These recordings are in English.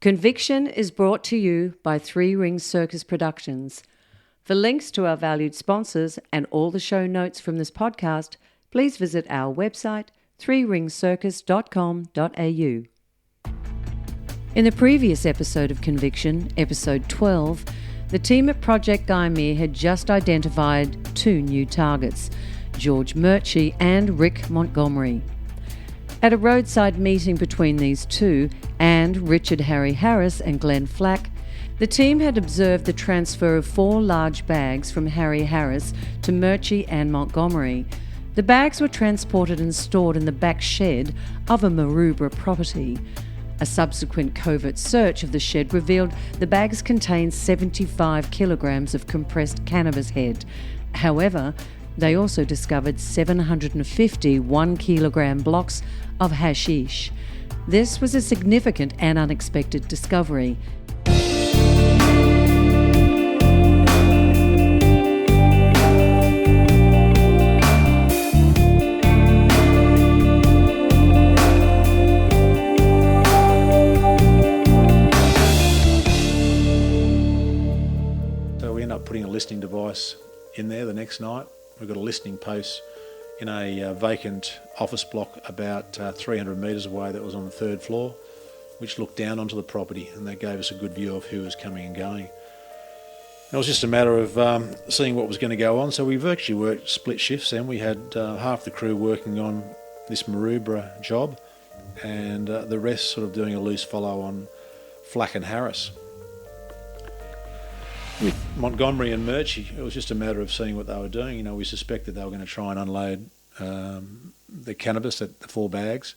Conviction is brought to you by Three Rings Circus Productions. For links to our valued sponsors and all the show notes from this podcast, please visit our website, threeringscircus.com.au. In the previous episode of Conviction, episode 12, the team at Project Gymea had just identified two new targets, George Murchay and Rick Montgomery. At a roadside meeting between these two and Richard Harry Harris and Glenn Flack, the team had observed the transfer of 4 large bags from Harry Harris to Murchay and Montgomery. The bags were transported and stored in the back shed of a Maroubra property. A subsequent covert search of the shed revealed the bags contained 75 kilograms of compressed cannabis head. However, they also discovered 750 1-kilogram blocks of hashish. This was a significant and unexpected discovery. So we end up putting a listening device in there the next night. We've got a listening post in a vacant office block about 300 metres away that was on the 3rd floor, which looked down onto the property, and that gave us a good view of who was coming and going. It was just a matter of seeing what was going to go on, so we've actually worked split shifts then. We had half the crew working on this Maroubra job and the rest sort of doing a loose follow on Flack and Harris. With Montgomery and Murchay, it was just a matter of seeing what they were doing. You know, we suspected they were going to try and unload the cannabis, the 4 bags.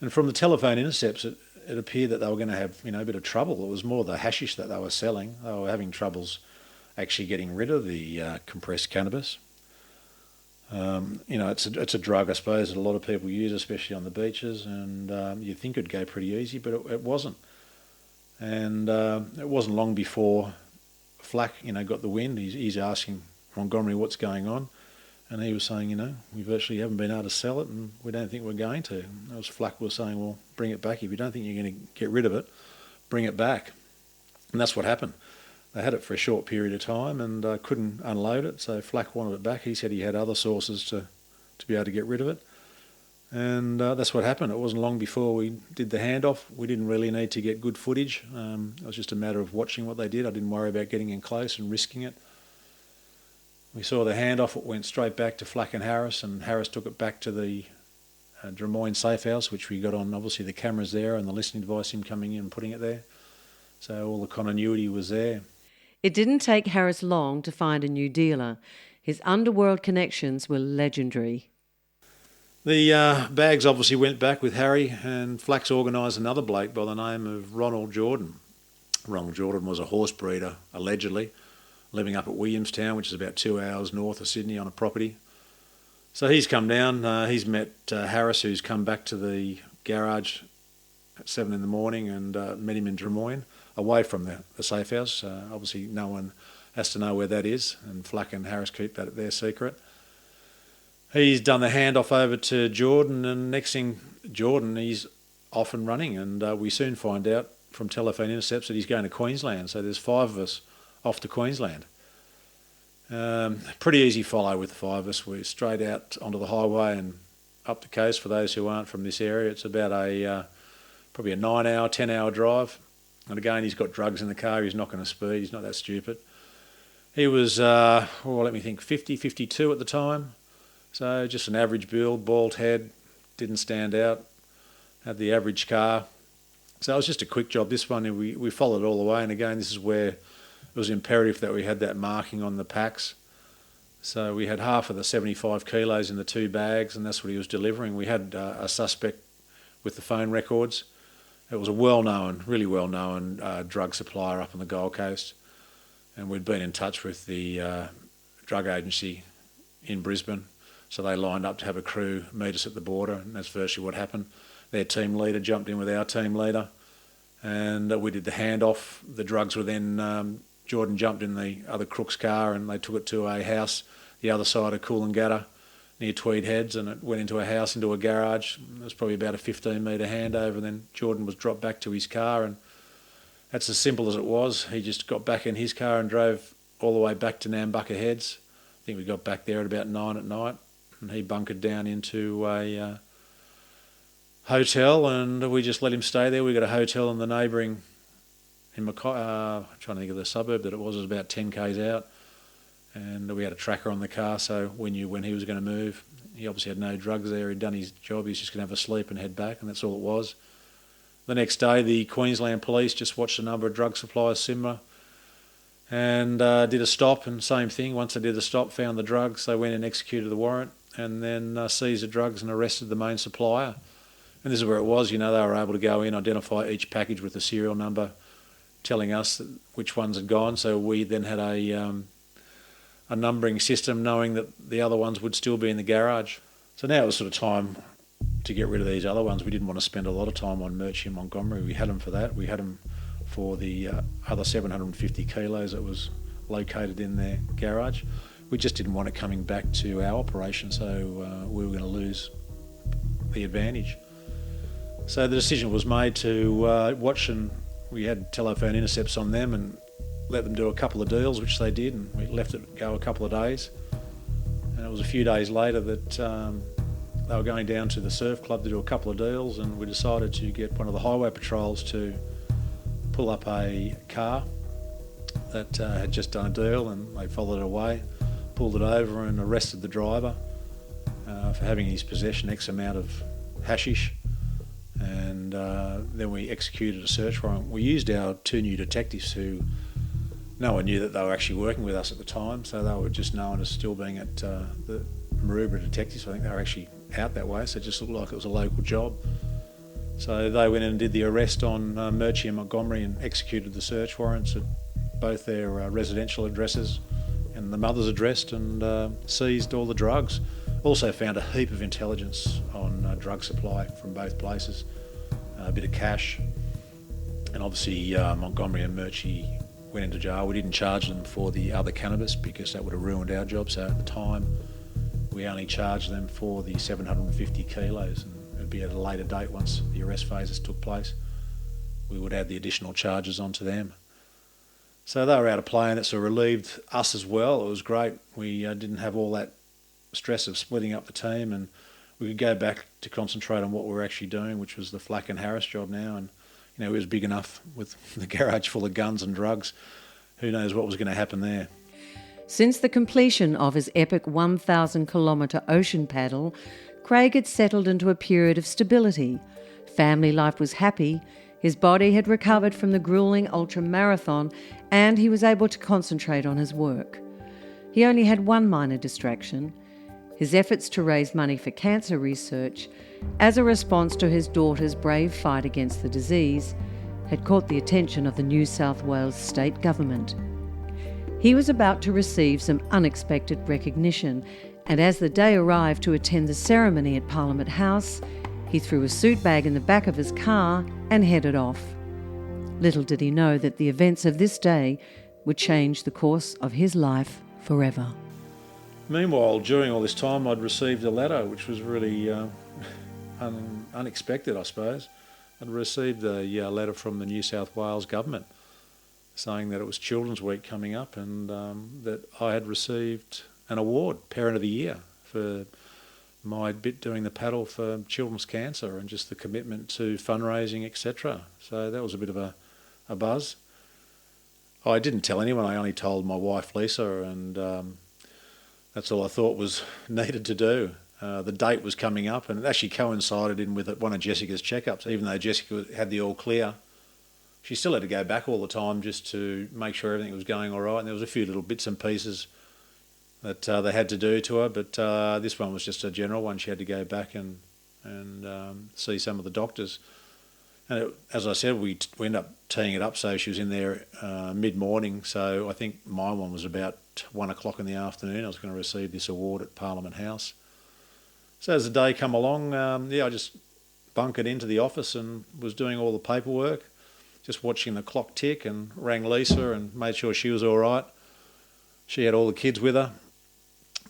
And from the telephone intercepts, it appeared that they were going to have, a bit of trouble. It was more the hashish that they were selling. They were having troubles actually getting rid of the compressed cannabis. It's a drug, I suppose, that a lot of people use, especially on the beaches, and you'd think it'd go pretty easy, but it wasn't. And it wasn't long before Flack, got the wind. He's asking Montgomery what's going on, and he was saying, we virtually haven't been able to sell it, and we don't think we're going to. That was Flack was saying, well, bring it back. If you don't think you're going to get rid of it, bring it back. And that's what happened. They had it for a short period of time and couldn't unload it, so Flack wanted it back. He said he had other sources to be able to get rid of it. And that's what happened. It wasn't long before we did the handoff. We didn't really need to get good footage. It was just a matter of watching what they did. I didn't worry about getting in close and risking it. We saw the handoff. It went straight back to Flack and Harris took it back to the Drummoyne safe house, which we got on, obviously, the cameras there and the listening device, him coming in and putting it there. So all the continuity was there. It didn't take Harris long to find a new dealer. His underworld connections were legendary. The bags obviously went back with Harry, and Flax organised another bloke by the name of Ronald Jordan. Ronald Jordan was a horse breeder, allegedly, living up at Williamstown, which is about 2 hours north of Sydney on a property. So he's come down, he's met Harris, who's come back to the garage at 7 in the morning and met him in Drummoyne, away from the safe house. Obviously no one has to know where that is, and Flack and Harris keep that their secret. He's done the handoff over to Jordan, and next thing, Jordan, he's off and running, and we soon find out from telephone intercepts that he's going to Queensland. So there's 5 of us off to Queensland. Pretty easy follow with the 5 of us. We're straight out onto the highway and up the coast. For those who aren't from this area, it's about probably a 9-hour, 10-hour drive. And again, he's got drugs in the car. He's not going to speed. He's not that stupid. He was, 50, 52 at the time. So just an average build, bald head, didn't stand out, had the average car. So it was just a quick job. This one, we followed all the way. And again, this is where it was imperative that we had that marking on the packs. So we had half of the 75 kilos in the 2 bags, and that's what he was delivering. We had a suspect with the phone records. It was a really well-known drug supplier up on the Gold Coast. And we'd been in touch with the drug agency in Brisbane. So they lined up to have a crew meet us at the border, and that's virtually what happened. Their team leader jumped in with our team leader, and we did the handoff. The drugs were then, Jordan jumped in the other crook's car, and they took it to a house the other side of Coolangatta near Tweed Heads, and it went into a house, into a garage. It was probably about a 15-metre handover, and then Jordan was dropped back to his car, and that's as simple as it was. He just got back in his car and drove all the way back to Nambucca Heads. I think we got back there at about 9 at night, and he bunkered down into a hotel, and we just let him stay there. We got a hotel in the neighbouring, I'm trying to think of the suburb that it was about 10 k's out, and we had a tracker on the car, so we knew when he was going to move. He obviously had no drugs there. He'd done his job. He was just going to have a sleep and head back, and that's all it was. The next day, the Queensland police just watched a number of drug suppliers simmer and did a stop, and same thing. Once they did the stop, found the drugs, they went and executed the warrant, and then seized the drugs and arrested the main supplier. And this is where it was, they were able to go in, identify each package with the serial number, telling us which ones had gone. So we then had a numbering system, knowing that the other ones would still be in the garage. So now it was sort of time to get rid of these other ones. We didn't want to spend a lot of time on Murchay and Montgomery. We had them for that. We had them for the other 750 kilos that was located in their garage. We just didn't want it coming back to our operation, so we were going to lose the advantage. So the decision was made to watch, and we had telephone intercepts on them and let them do a couple of deals, which they did, and we left it go a couple of days. And it was a few days later that they were going down to the surf club to do a couple of deals, and we decided to get one of the highway patrols to pull up a car that had just done a deal, and they followed it away, pulled it over and arrested the driver for having in his possession X amount of hashish. And then we executed a search warrant. We used our 2 new detectives who, no one knew that they were actually working with us at the time, so they were just known as still being at the Maroubra detectives. I think they were actually out that way, so it just looked like it was a local job. So they went in and did the arrest on Murchay and Montgomery and executed the search warrants at both their residential addresses and the mother's address, and seized all the drugs. Also found a heap of intelligence on drug supply from both places, a bit of cash, and obviously Montgomery and Murchay went into jail. We didn't charge them for the other cannabis because that would have ruined our job, so at the time we only charged them for the 750 kilos, and it would be at a later date once the arrest phases took place. We would add the additional charges onto them. So they were out of play, and it sort of relieved us as well. It was great. We didn't have all that stress of splitting up the team, and we could go back to concentrate on what we were actually doing, which was the Flack and Harris job now. And it was big enough with the garage full of guns and drugs. Who knows what was going to happen there. Since the completion of his epic 1,000-kilometre ocean paddle, Craig had settled into a period of stability. Family life was happy, his body had recovered from the gruelling ultra-marathon, and he was able to concentrate on his work. He only had one minor distraction: his efforts to raise money for cancer research, as a response to his daughter's brave fight against the disease, had caught the attention of the New South Wales state government. He was about to receive some unexpected recognition, and as the day arrived to attend the ceremony at Parliament House, he threw a suit bag in the back of his car and headed off. Little did he know that the events of this day would change the course of his life forever. Meanwhile, during all this time, I'd received a letter which was really unexpected, I suppose. I'd received a letter from the New South Wales government saying that it was Children's Week coming up, and that I had received an award, Parent of the Year, for my bit doing the paddle for children's cancer and just the commitment to fundraising, etc. So that was a bit of a buzz. I didn't tell anyone. I only told my wife Lisa, and that's all I thought was needed to do. The date was coming up, and it actually coincided in with one of Jessica's checkups. Even though Jessica had the all clear, she still had to go back all the time just to make sure everything was going all right. And there was a few little bits and pieces that they had to do to her, but this one was just a general one. She had to go back and see some of the doctors. And as I said, we ended up teeing it up so she was in there mid-morning. So I think my one was about 1 o'clock in the afternoon. I was going to receive this award at Parliament House. So as the day come along, I just bunkered into the office and was doing all the paperwork, just watching the clock tick, and rang Lisa and made sure she was all right. She had all the kids with her.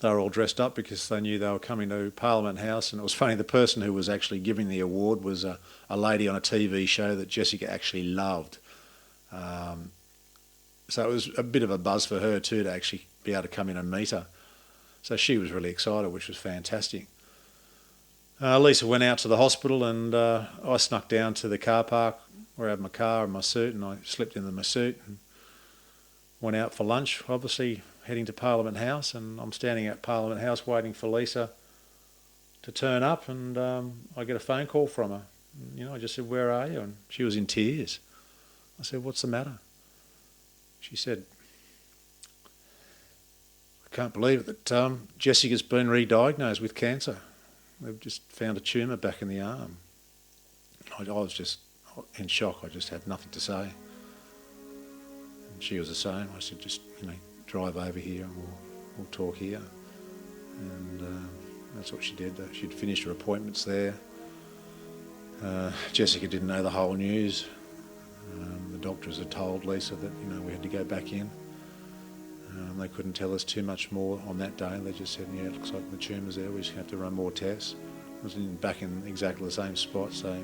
They were all dressed up because they knew they were coming to Parliament House. And it was funny, the person who was actually giving the award was a lady on a TV show that Jessica actually loved. So it was a bit of a buzz for her too to actually be able to come in and meet her. So she was really excited, which was fantastic. Lisa went out to the hospital, and I snuck down to the car park where I had my car and my suit, and I slipped into my suit and went out for lunch, obviously heading to Parliament House, and I'm standing at Parliament House waiting for Lisa to turn up, and I get a phone call from her. I just said, "Where are you?" And she was in tears. I said, "What's the matter?" She said, "I can't believe it that Jessica's been re-diagnosed with cancer. They've just found a tumour back in the arm." I was just in shock. I just had nothing to say. And she was the same. I said, "Just, drive over here and we'll talk here." And that's what she did. She'd finished her appointments there. Jessica didn't know the whole news. The doctors had told Lisa that, we had to go back in. They couldn't tell us too much more on that day. They just said, "Yeah, it looks like the tumour's there. We just have to run more tests." It was back in exactly the same spot. So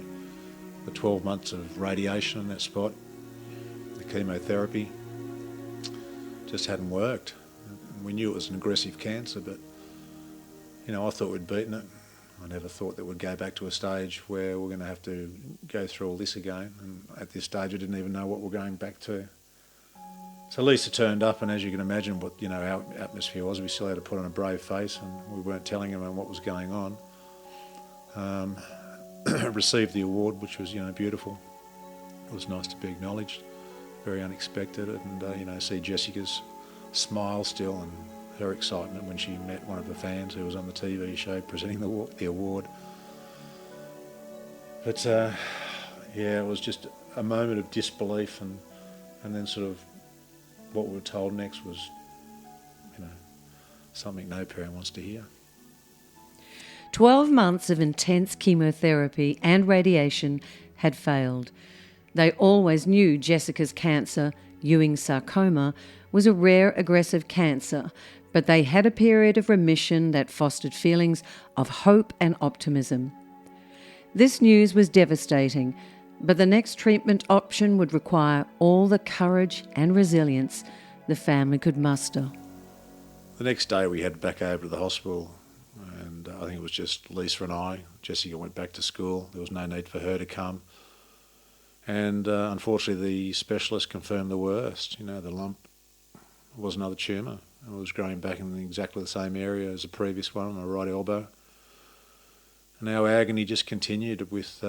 the 12 months of radiation in that spot, the chemotherapy, just hadn't worked. We knew it was an aggressive cancer, but, I thought we'd beaten it. I never thought that we'd go back to a stage where we're going to have to go through all this again. And at this stage, I didn't even know what we're going back to. So Lisa turned up, and as you can imagine what, our atmosphere was, we still had to put on a brave face, and we weren't telling anyone what was going on. Received the award, which was, beautiful. It was nice to be acknowledged, very unexpected, and, see Jessica's smile still and her excitement when she met one of the fans who was on the TV show presenting the award. But, it was just a moment of disbelief, and then sort of what we were told next was, something no parent wants to hear. 12 months of intense chemotherapy and radiation had failed. They always knew Jessica's cancer, Ewing's sarcoma, was a rare aggressive cancer, but they had a period of remission that fostered feelings of hope and optimism. This news was devastating, but the next treatment option would require all the courage and resilience the family could muster. The next day we headed back over to the hospital, and I think it was just Lisa and I. Jessica went back to school. There was no need for her to come. And unfortunately the specialist confirmed the worst. The lump was another tumour. It was growing back in exactly the same area as the previous one on my right elbow. And our agony just continued with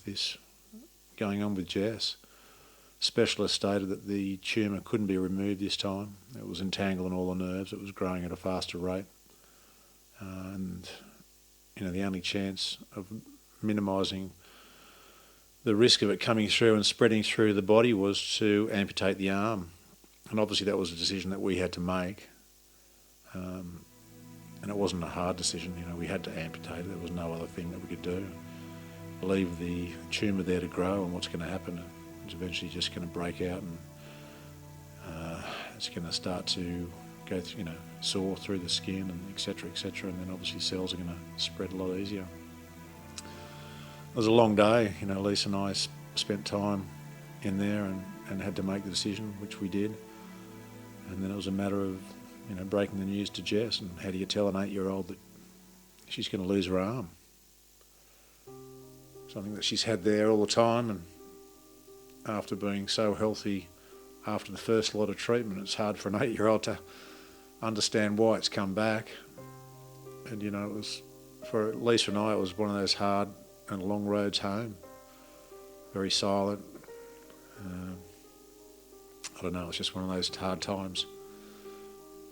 this going on with Jess. Specialist stated that the tumour couldn't be removed this time. It was entangling all the nerves. It was growing at a faster rate. And, the only chance of minimising the risk of it coming through and spreading through the body was to amputate the arm. And obviously that was a decision that we had to make. And it wasn't a hard decision. We had to amputate it. There was no other thing that we could do. Leave the tumour there to grow, and what's going to happen? It's eventually just going to break out, and it's going to start to go through, saw through the skin, and etc., and then obviously cells are going to spread a lot easier. It was a long day. Lisa and I spent time in there and had to make the decision, which we did. And then it was a matter of, breaking the news to Jess, and how do you tell an 8-year-old that she's going to lose her arm? Something that she's had there all the time, and after being so healthy after the first lot of treatment, it's hard for an 8-year-old to understand why it's come back. And, it was, for Lisa and I, it was one of those hard and long roads home. Very silent. I don't know, it's just one of those hard times.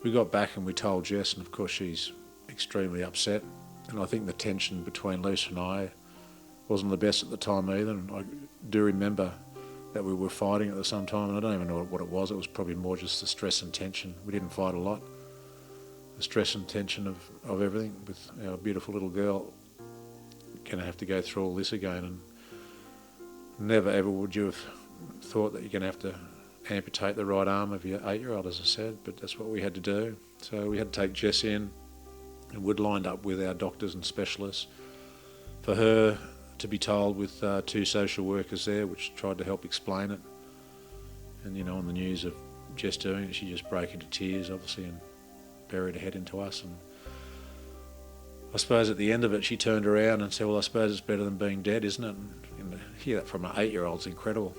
We got back and we told Jess, and of course she's extremely upset. And I think the tension between Lisa and I wasn't the best at the time either. And I do remember that we were fighting at the same time, and I don't even know what it was. It was probably more just the stress and tension. We didn't fight a lot. The stress and tension of everything, with our beautiful little girl going to have to go through all this again. And never ever would you have thought that you're going to have to amputate the right arm of your 8-year-old, as I said, but that's what we had to do. So we had to take Jess in, and we'd lined up with our doctors and specialists for her to be told with 2 social workers there, which tried to help explain it. And, you know, on the news of Jess doing it, she just broke into tears, obviously, and buried her head into us. And I suppose at the end of it, she turned around and said, well, I suppose it's better than being dead, isn't it? And to hear that from an 8-year-old is incredible.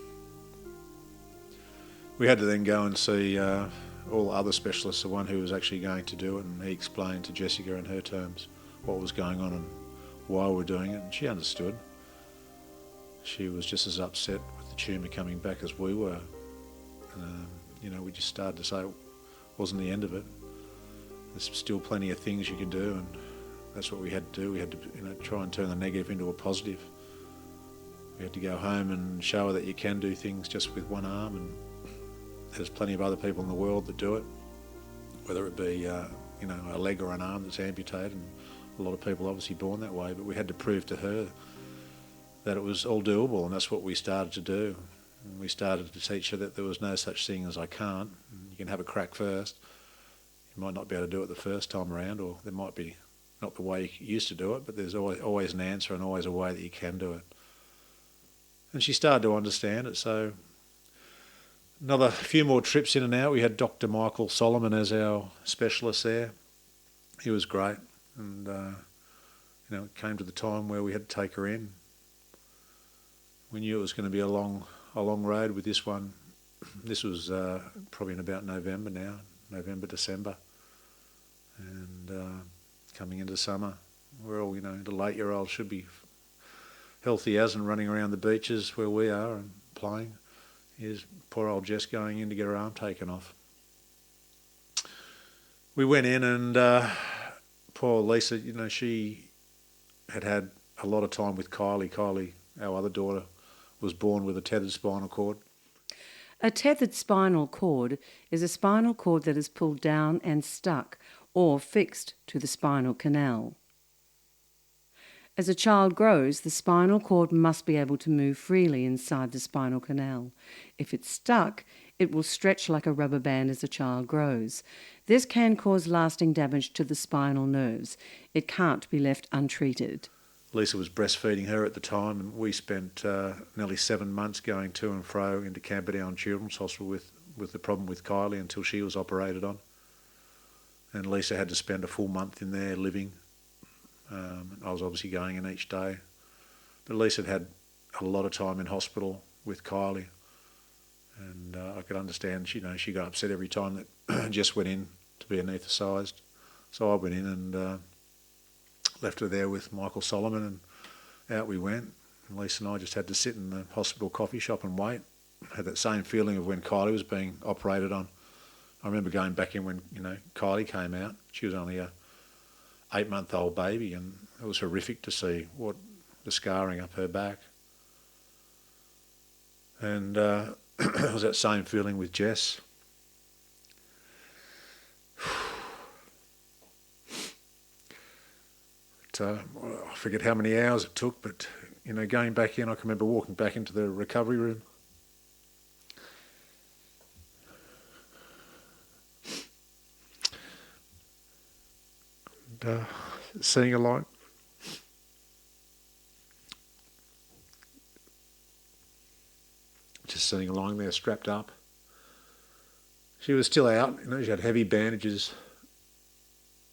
We had to then go and see all the other specialists, the one who was actually going to do it, and he explained to Jessica in her terms what was going on and why we were doing it, and she understood. She was just as upset with the tumour coming back as we were. You know, we just started to say it wasn't the end of it. There's still plenty of things you can do, and that's what we had to do. We had to, you know, try and turn the negative into a positive. We had to go home and show her that you can do things just with one arm, and there's plenty of other people in the world that do it, whether it be you know, a leg or an arm that's amputated, and a lot of people are obviously born that way, but we had to prove to her that it was all doable, and that's what we started to do. And we started to teach her that there was no such thing as I can't. You can have a crack first. You might not be able to do it the first time around, or there might be not the way you used to do it, but there's always an answer and always a way that you can do it. And she started to understand it, so another few more trips in and out. We had Dr. Michael Solomon as our specialist there. He was great, and you know, it came to the time where we had to take her in. We knew it was going to be a long road with this one. This was probably in about November now, November, December, and coming into summer. We're all, you know, the 8-year-olds should be healthy as and running around the beaches where we are and playing. Here's poor old Jess going in to get her arm taken off. We went in, and poor Lisa, you know, she had a lot of time with Kylie. Kylie, our other daughter, was born with a tethered spinal cord. A tethered spinal cord is a spinal cord that is pulled down and stuck or fixed to the spinal canal. As a child grows, the spinal cord must be able to move freely inside the spinal canal. If it's stuck, it will stretch like a rubber band as a child grows. This can cause lasting damage to the spinal nerves. It can't be left untreated. Lisa was breastfeeding her at the time, and we spent nearly 7 months going to and fro into Camperdown Children's Hospital with the problem with Kylie until she was operated on. And Lisa had to spend a full month in there living. I was obviously going in each day. But Lisa had a lot of time in hospital with Kylie, and I could understand, she got upset every time that Jess went in to be anaesthetised. So I went in and left her there with Michael Solomon, and out we went. And Lisa and I just had to sit in the hospital coffee shop and wait. Had that same feeling of when Kylie was being operated on. I remember going back in when, Kylie came out. She was only a 8-month-old baby, and it was horrific to see what the scarring up her back. And it was that same feeling with Jess. I forget how many hours it took, but going back in, I can remember walking back into the recovery room. And seeing her like just seeing her lying there strapped up. She was still out, she had heavy bandages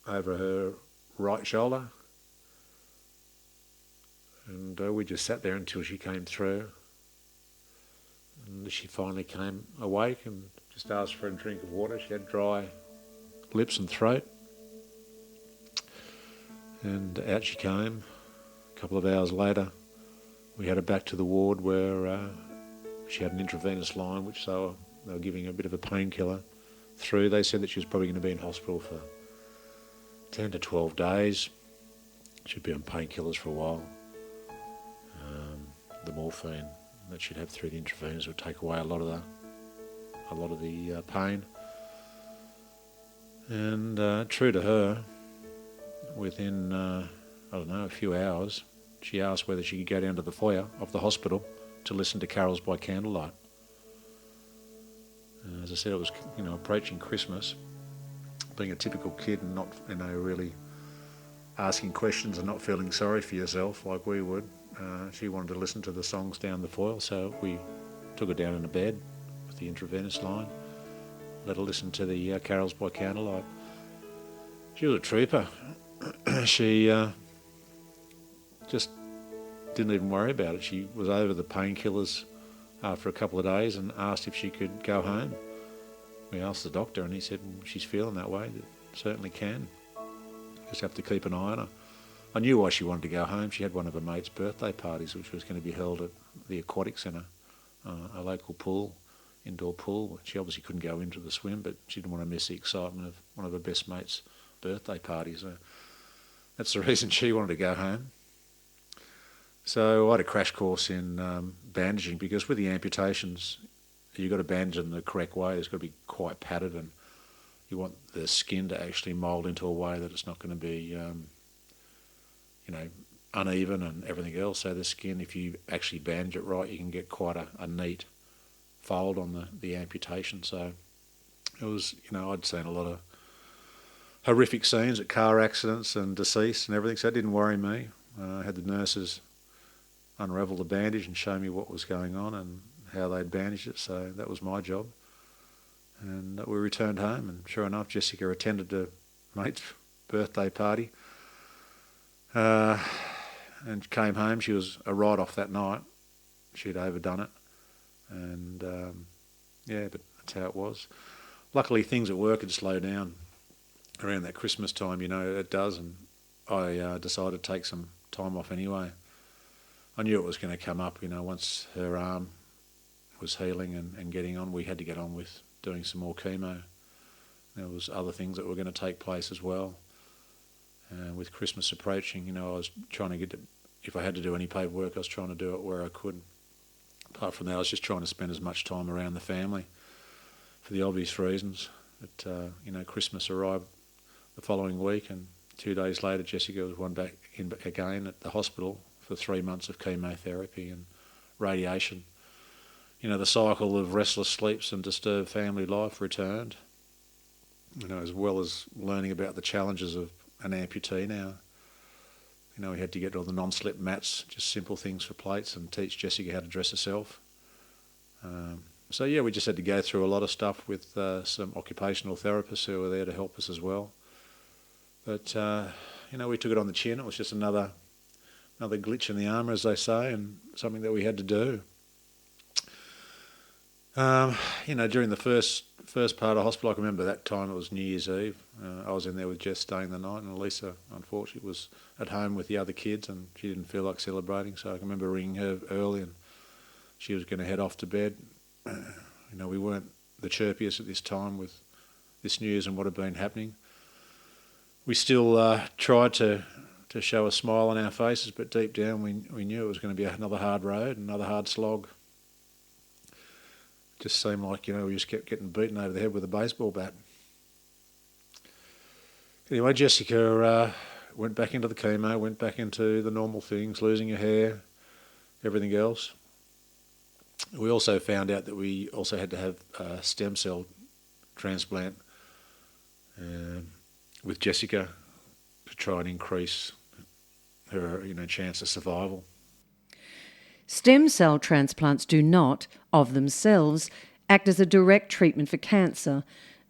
over her right shoulder. And we just sat there until she came through. And she finally came awake and just asked for a drink of water. She had dry lips and throat. And out she came. A couple of hours later, we had her back to the ward where she had an intravenous line, which they were giving her a bit of a painkiller through. They said that she was probably going to be in hospital for 10 to 12 days. She'd be on painkillers for a while. The morphine that she'd have through the intravenous would take away a lot of the pain. And true to her, within a few hours, she asked whether she could go down to the foyer of the hospital to listen to carols by candlelight. As I said, it was approaching Christmas. Being a typical kid and not really asking questions and not feeling sorry for yourself like we would. She wanted to listen to the songs down the foyer, so we took her down in a bed with the intravenous line. Let her listen to the carols by candlelight. She was a trooper. She just didn't even worry about it. She was over the painkillers after a couple of days and asked if she could go home. We asked the doctor and he said, well, she's feeling that way, that certainly can. Just have to keep an eye on her. I knew why she wanted to go home. She had one of her mates' birthday parties, which was going to be held at the aquatic centre, a local pool, indoor pool. She obviously couldn't go into the swim, but she didn't want to miss the excitement of one of her best mates' birthday parties. So that's the reason she wanted to go home. So I had a crash course in bandaging, because with the amputations, you've got to bandage in the correct way. It's got to be quite padded, and you want the skin to actually mould into a way that it's not going to be uneven and everything else. So the skin, if you actually bandage it right, you can get quite a neat fold on the amputation. So it was, I'd seen a lot of horrific scenes at car accidents and deceased and everything, so it didn't worry me. I had the nurses unravel the bandage and show me what was going on and how they'd bandaged it, so that was my job. And we returned home, and sure enough, Jessica attended a mate's birthday party. And came home. She was a write-off that night. She'd overdone it. And, but that's how it was. Luckily, things at work had slowed down around that Christmas time, it does, and I decided to take some time off anyway. I knew it was going to come up, once her arm was healing and getting on, we had to get on with doing some more chemo. There was other things that were going to take place as well. With Christmas approaching, I was trying to if I had to do any paperwork, I was trying to do it where I could. Apart from that, I was just trying to spend as much time around the family for the obvious reasons. But, Christmas arrived the following week, and 2 days later, Jessica was back in again at the hospital for 3 months of chemotherapy and radiation. The cycle of restless sleeps and disturbed family life returned, as well as learning about the challenges of an amputee now. We had to get all the non-slip mats, just simple things for plates, and teach Jessica how to dress herself. We just had to go through a lot of stuff with some occupational therapists who were there to help us as well. But, we took it on the chin. It was just another glitch in the armour, as they say, and something that we had to do. During the first part of hospital, I can remember that time it was New Year's Eve. I was in there with Jess staying the night, and Elisa, unfortunately, was at home with the other kids, and she didn't feel like celebrating. So I can remember ringing her early, and she was going to head off to bed. We weren't the chirpiest at this time with this news and what had been happening. We still tried to show a smile on our faces, but deep down we knew it was going to be another hard road, another hard slog. Just seemed like, we just kept getting beaten over the head with a baseball bat. Anyway, Jessica went back into the chemo, went back into the normal things, losing her hair, everything else. We also found out that we also had to have a stem cell transplant with Jessica to try and increase her, chance of survival. Stem cell transplants do not, of themselves, act as a direct treatment for cancer,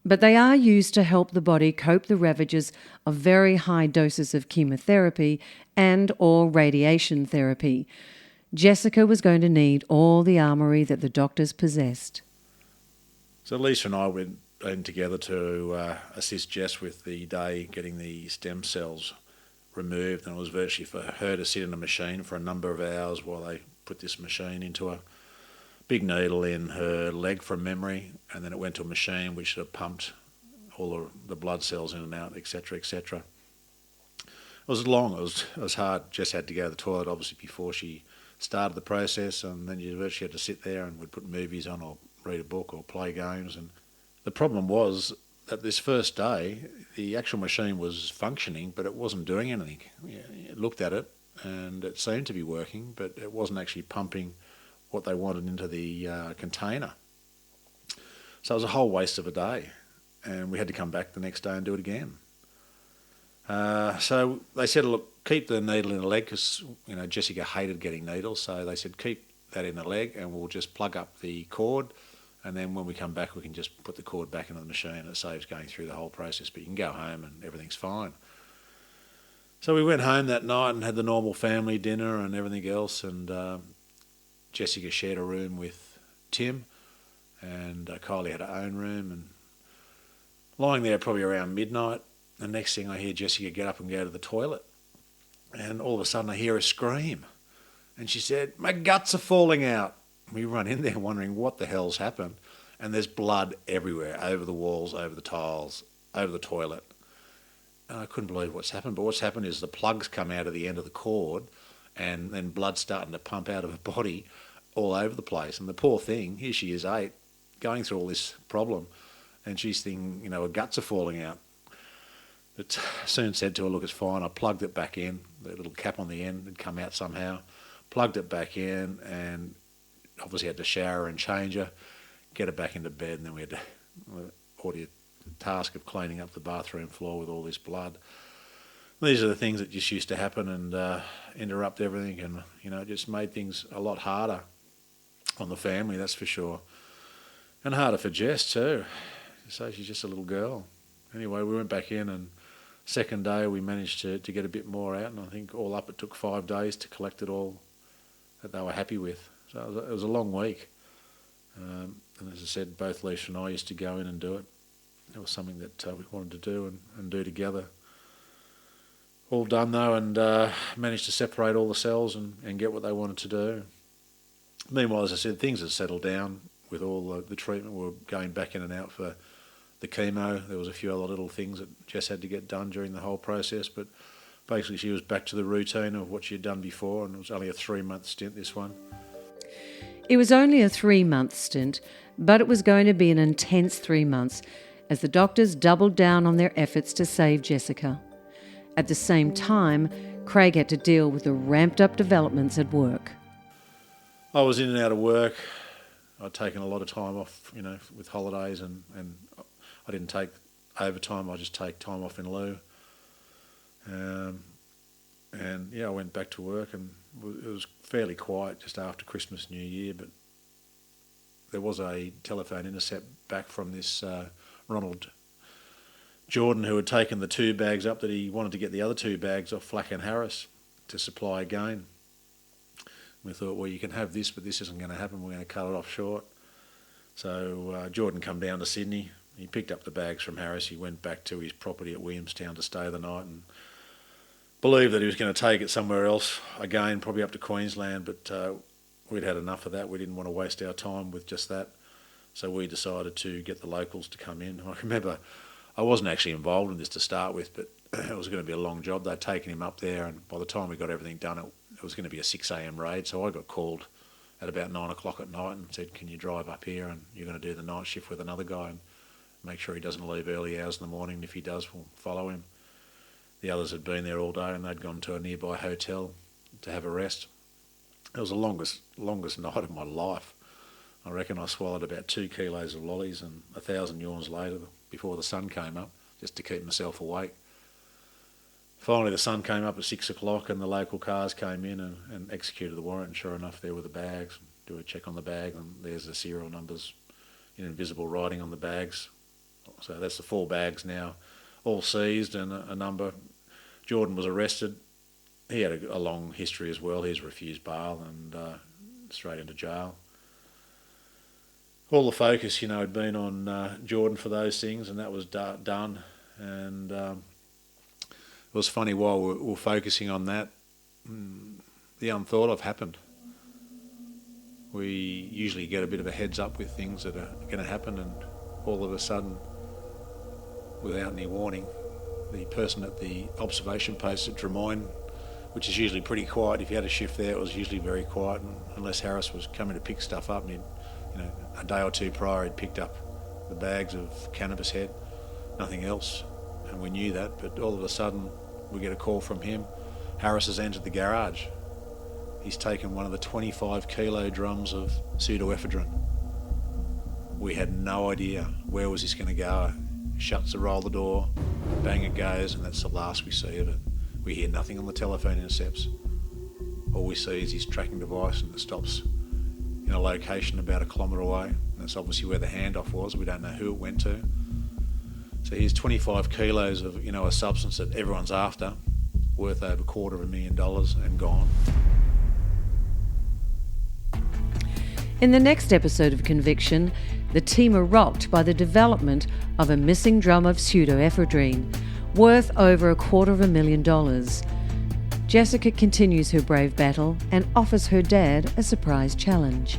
but they are used to help the body cope the ravages of very high doses of chemotherapy and or radiation therapy. Jessica was going to need all the armoury that the doctors possessed. So Lisa and I went in together to assist Jess with the day getting the stem cells removed, and it was virtually for her to sit in a machine for a number of hours while they put this machine into a big needle in her leg from memory, and then it went to a machine which sort of pumped all the blood cells in and out, etc., etc. It was long, it was hard. Jess had to go to the toilet obviously before she started the process, and then you virtually had to sit there and we'd put movies on or read a book or play games. And the problem was that this first day the actual machine was functioning, but it wasn't doing anything. You looked at it and it seemed to be working, but it wasn't actually pumping what they wanted into the container. So it was a whole waste of a day, and we had to come back the next day and do it again. So they said, look, keep the needle in the leg, because Jessica hated getting needles, so they said keep that in the leg and we'll just plug up the cord and then when we come back we can just put the cord back into the machine and it saves going through the whole process, but you can go home and everything's fine. So we went home that night and had the normal family dinner and everything else, and Jessica shared a room with Tim, and Kylie had her own room, and lying there probably around midnight, the next thing I hear Jessica get up and go to the toilet, and all of a sudden I hear her scream, and she said, "My guts are falling out." We run in there wondering what the hell's happened, and there's blood everywhere, over the walls, over the tiles, over the toilet. And I couldn't believe what's happened, but what's happened is the plugs come out of the end of the cord, and then blood's starting to pump out of her body all over the place. And the poor thing, here she is 8, going through all this problem, and she's thinking, her guts are falling out. But soon said to her, "Look, it's fine." I plugged it back in, the little cap on the end had come out somehow, plugged it back in, and obviously had to shower and change her, get her back into bed, and then we had to order the task of cleaning up the bathroom floor with all this blood. These are the things that just used to happen and interrupt everything, and it just made things a lot harder on the family, that's for sure, and harder for Jess too. So she's just a little girl. Anyway, we went back in, and second day we managed to get a bit more out, and I think all up it took 5 days to collect it all that they were happy with. So it was a long week, and as I said, both Leisha and I used to go in and do it. It was something that we wanted to do and do together. All done though, and managed to separate all the cells and get what they wanted to do. Meanwhile, as I said, things had settled down with all the treatment. We were going back in and out for the chemo. There was a few other little things that Jess had to get done during the whole process, but basically she was back to the routine of what she had done before, and it was only a 3-month stint, this one. It was only a 3-month stint, but it was going to be an intense 3 months as the doctors doubled down on their efforts to save Jessica. At the same time, Craig had to deal with the ramped-up developments at work. I was in and out of work. I'd taken a lot of time off, with holidays, and I didn't take overtime. I just take time off in lieu. I went back to work, and it was fairly quiet just after Christmas, New Year, but there was a telephone intercept back from this Ronald Jordan, who had taken the 2 bags up, that he wanted to get the other 2 bags off Flack and Harris to supply again. We thought, well, you can have this, but this isn't going to happen. We're going to cut it off short. So Jordan come down to Sydney. He picked up the bags from Harris. He went back to his property at Williamstown to stay the night, and believed that he was going to take it somewhere else, again, probably up to Queensland, but we'd had enough of that. We didn't want to waste our time with just that. So we decided to get the locals to come in. I remember I wasn't actually involved in this to start with, but it was going to be a long job. They'd taken him up there, and by the time we got everything done, it was going to be a 6 a.m. raid. So I got called at about 9 o'clock at night and said, "Can you drive up here, and you're going to do the night shift with another guy, and make sure he doesn't leave early hours in the morning. And if he does, we'll follow him." The others had been there all day, and they'd gone to a nearby hotel to have a rest. It was the longest night of my life. I reckon I swallowed about 2 kilos of lollies and 1,000 yawns later, before the sun came up, just to keep myself awake. Finally, the sun came up at 6 o'clock, and the local cars came in and executed the warrant, and sure enough, there were the bags. Do a check on the bag, and there's the serial numbers in invisible writing on the bags. So that's the 4 bags now, all seized, and a number. Jordan was arrested. He had a long history as well. He's refused bail and straight into jail. All the focus, had been on Jordan for those things, and that was done. And it was funny, while we were focusing on that, the unthought of happened. We usually get a bit of a heads up with things that are going to happen, and all of a sudden, without any warning, the person at the observation post at Drummoyne, which is usually pretty quiet. If you had a shift there, it was usually very quiet, and unless Harris was coming to pick stuff up, and a day or 2 prior he'd picked up the bags of cannabis head, nothing else, and we knew that. But all of a sudden, we get a call from him. Harris has entered the garage. He's taken one of the 25 kilo drums of pseudoephedrine. We had no idea where was this going to go. Shuts the roll the door, bang it goes, and that's the last we see of it. We hear nothing on the telephone intercepts. All we see is his tracking device, and it stops in a location about 1 kilometre away. That's obviously where the handoff was. We don't know who it went to. So here's 25 kilos of, a substance that everyone's after, worth over $250,000 and gone. In the next episode of Conviction, the team are rocked by the development of a missing drum of pseudoephedrine, worth over $250,000. Jessica continues her brave battle and offers her dad a surprise challenge.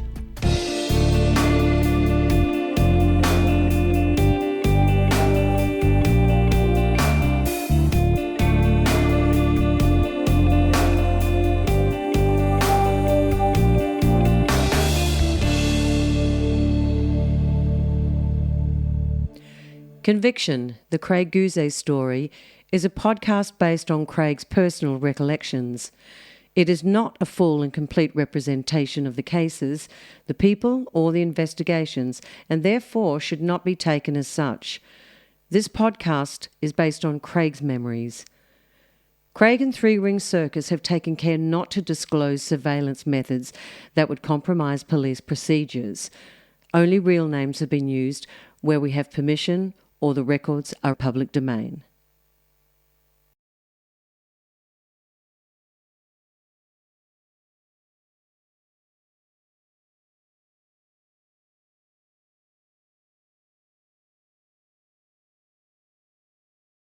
Conviction, the Craig Gouzet story, is a podcast based on Craig's personal recollections. It is not a full and complete representation of the cases, the people, or the investigations, and therefore should not be taken as such. This podcast is based on Craig's memories. Craig and Three Ring Circus have taken care not to disclose surveillance methods that would compromise police procedures. Only real names have been used where we have permission or the records are public domain.